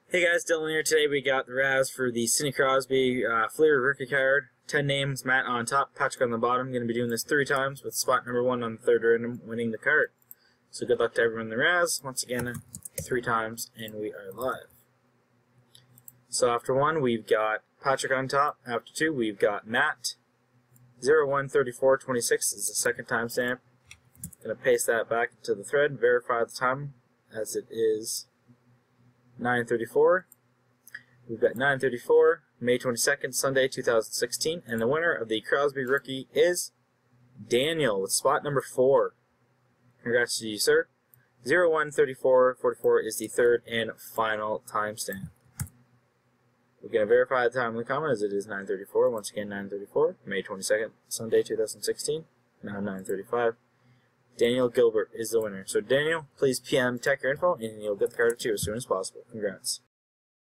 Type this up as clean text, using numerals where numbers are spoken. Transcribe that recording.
Hey guys, Dylan here. Today we got the Raz for the Sidney Crosby Fleer rookie card. 10 names, Matt on top, Patrick on the bottom. Going to be doing this 3 times with spot number 1 on the third random winning the card. So good luck to everyone in the Raz. Once again, 3 times, and we are live. So after 1, we've got Patrick on top. After 2, we've got Matt. 013426 is the second timestamp. Going to paste that back into the thread, verify the time as it is 9:34. We've got 9:34, May 22nd, Sunday, 2016, and the winner of the Crosby rookie is Daniel with spot number 4. Congrats to you, sir. 013444 is the third and final timestamp. We're going to verify the time in the comment as it is 9:34. Once again, 9:34, May 22nd, Sunday, 2016. Now 9:35. Daniel Gilbert is the winner. So Daniel, please PM Tech your info, and you'll get the card to you as soon as possible. Congrats.